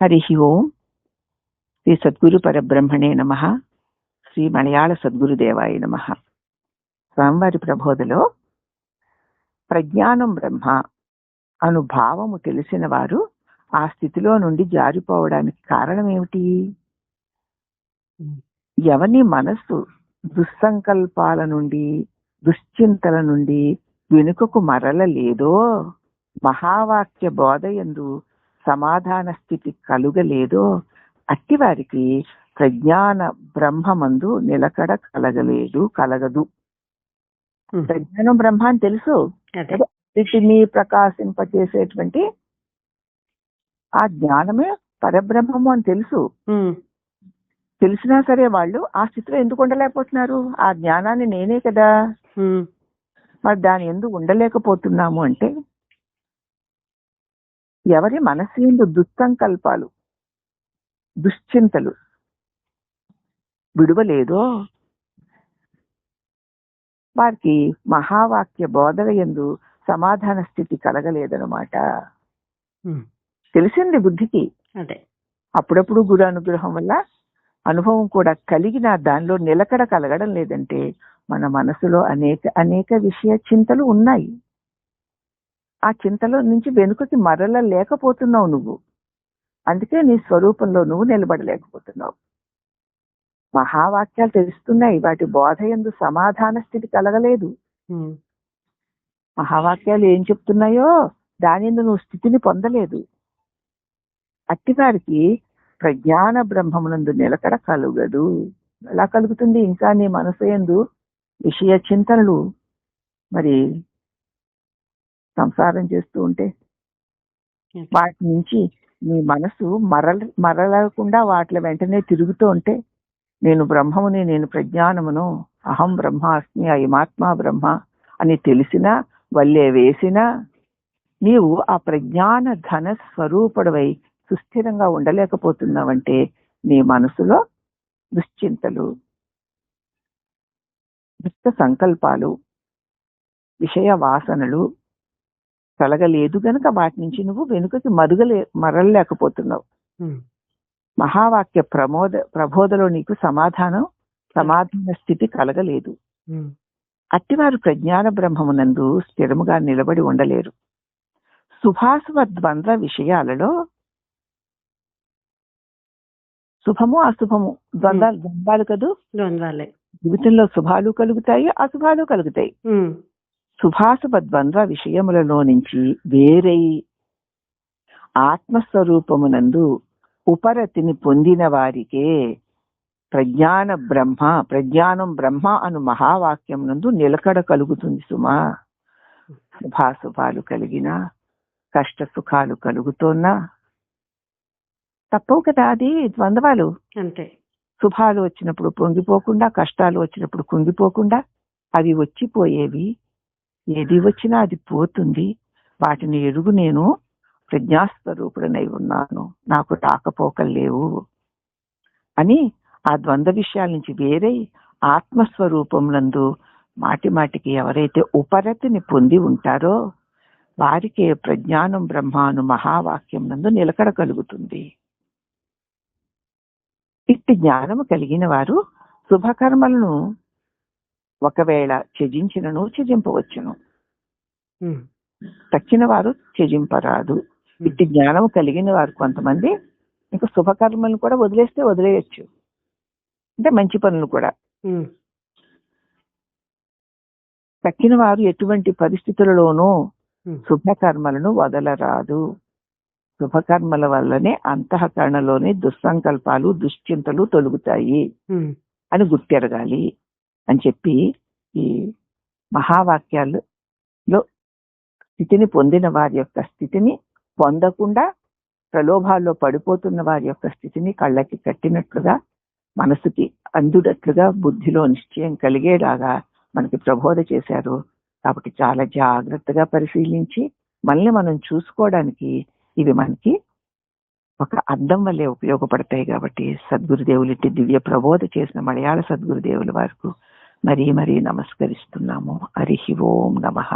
హరి ఓం. శ్రీ సద్గురు పరబ్రహ్మణే నమః. శ్రీ మలయాళ సద్గురుదేవాయ నమః. స్వామివారి ప్రబోధలో ప్రజ్ఞానం బ్రహ్మ అను భావము తెలిసిన వారు ఆ స్థితిలో నుండి జారిపోవడానికి కారణం ఏమిటి? ఎవని మనస్సు దుస్సంకల్పాల నుండి, దుశ్చింతల నుండి వెనుకకు మరలలేదో, మహావాక్య బోధయందు సమాధాన స్థితి కలుగలేదో, అట్టివారికి ప్రజ్ఞాన బ్రహ్మమందు నిలకడ కలగదు. ప్రజ్ఞానం బ్రహ్మ అని తెలుసు, వీటిని ప్రకాశింపచేసేటువంటి ఆ జ్ఞానమే పరబ్రహ్మము అని తెలుసు. తెలిసినా సరే వాళ్ళు ఆ స్థితిలో ఎందుకు ఉండలేకపోతున్నారు? ఆ జ్ఞానాన్ని నేనే కదా, మరి దాని ఎందుకు ఉండలేకపోతున్నాము అంటే, ఎవరి మనసు యందు దుస్సంకల్పాలు, దుశ్చింతలు విడువలేదో వారికి మహావాక్య బోధన యందు సమాధాన స్థితి కలగలేదనమాట. తెలిసింది బుద్ధికి, అప్పుడప్పుడు గురు అనుగ్రహం వల్ల అనుభవం కూడా కలిగిన దానిలో నిలకడ కలగడం లేదంటే మన మనసులో అనేక విషయ చింతలు ఉన్నాయి. ఆ చింతలో నుంచి వెనుకకి మరల లేకపోతున్నావు నువ్వు. అందుకే నీ స్వరూపంలో నువ్వు నిలబడలేకపోతున్నావు. మహావాక్యాలు తెలుస్తున్నాయి, వాటి బోధ యందు సమాధాన స్థితి కలగలేదు. మహావాక్యాలు ఏం చెప్తున్నాయో దాని యందు నువ్వు స్థితిని పొందలేదు. అట్టివారికి ప్రజ్ఞాన బ్రహ్మమునందు నిలకడ కలుగదు. ఎలా కలుగుతుంది? ఇంకా నీ మనసు యందు విషయ చింతనలు మరి సంసారం చేస్తూ ఉంటే వాటి నుంచి నీ మనసు మరలకుండా వాటి వెంటనే తిరుగుతూ ఉంటే, నేను బ్రహ్మముని, నేను ప్రజ్ఞానమును, అహం బ్రహ్మాస్మి, అయమాత్మా బ్రహ్మ అని తెలిసినా వల్లే వేసినా నీవు ఆ ప్రజ్ఞాన ఘన స్వరూపుడవై సుస్థిరంగా ఉండలేకపోతున్నావంటే నీ మనసులో దుశ్చింతలు, దుష్ట సంకల్పాలు, విషయ వాసనలు కలగలేదు గనక వాటి నుంచి నువ్వు వెనుకకి మరలలేకపోతున్నావు. మహావాక్య ప్రబోధలో నీకు సమాధాన స్థితి కలగలేదు. అట్టివారు ప్రజ్ఞాన బ్రహ్మమునందు స్థిరముగా నిలబడి ఉండలేరు. శుభాశుభ ద్వంద్వ విషయాలలో శుభము అశుభము ద్వంద్వాలు కదూ. జీవితంలో శుభాలు కలుగుతాయి, అశుభాలు కలుగుతాయి. శుభాశుభ ద్వంద్వ విషయములలో నుంచి వేరై ఆత్మస్వరూపమునందు ఉపరతిని పొందిన వారికే ప్రజ్ఞానం బ్రహ్మ అను మహావాక్యం నందు నిలకడ కలుగుతుంది సుమా. శుభాశుభాలు కలిగిన, కష్ట సుఖాలు కలుగుతున్నా తప్పవు కదా, అది ద్వంద్వాలు. అంతే. శుభాలు వచ్చినప్పుడు పొంగిపోకుండా, కష్టాలు వచ్చినప్పుడు కుంగిపోకుండా, అవి వచ్చిపోయేవి. ఏది వచ్చినా అది పోతుంది. వాటిని ఎరుగు నేను ప్రజ్ఞాస్వరూపుడనై ఉన్నాను, నాకు రాకపోకలు లేవు అని ఆ ద్వంద్వ విషయాల నుంచి వేరే ఆత్మస్వరూపమునందు మాటికి ఎవరైతే ఉపరతిని పొంది ఉంటారో వారికే ప్రజ్ఞానం బ్రహ్మాను మహావాక్యం నందు నిలకడ కలుగుతుంది. ఇట్టి జ్ఞానము కలిగిన వారు శుభకర్మలను ఒకవేళ త్యజించినను త్యజింపవచ్చును, తక్కిన వారు త్యజింపరాదు. ఇట్టి జ్ఞానము కలిగిన వారు కొంతమంది ఇంకా శుభకర్మలను కూడా వదిలేయచ్చు, అంటే మంచి పనులు కూడా. తక్కిన వారు ఎటువంటి పరిస్థితులలోనూ శుభకర్మలను వదలరాదు. శుభకర్మల వల్లనే అంతఃకరణలోని దుస్సంకల్పాలు, దుశ్చింతలు తొలుగుతాయి అని గుర్తెరగాలి అని చెప్పి ఈ మహావాక్యాల్లో స్థితిని పొందిన వారి యొక్క స్థితిని పొందకుండా ప్రలోభాల్లో పడిపోతున్న వారి యొక్క స్థితిని కళ్ళకి కట్టినట్లుగా, మనసుకి అందుడట్లుగా, బుద్ధిలో నిశ్చయం కలిగేలాగా మనకి ప్రబోధ చేశారు. కాబట్టి చాలా జాగ్రత్తగా పరిశీలించి మనల్ని మనం చూసుకోవడానికి ఇవి మనకి ఒక అద్దం వల్లే ఉపయోగపడతాయి. కాబట్టి సద్గురుదేవులిట్టి దివ్య ప్రబోధ చేసిన మలయాళ సద్గురుదేవుల వారికి మరీ నమస్కరిస్తున్నాము. హరి ఓం నమః.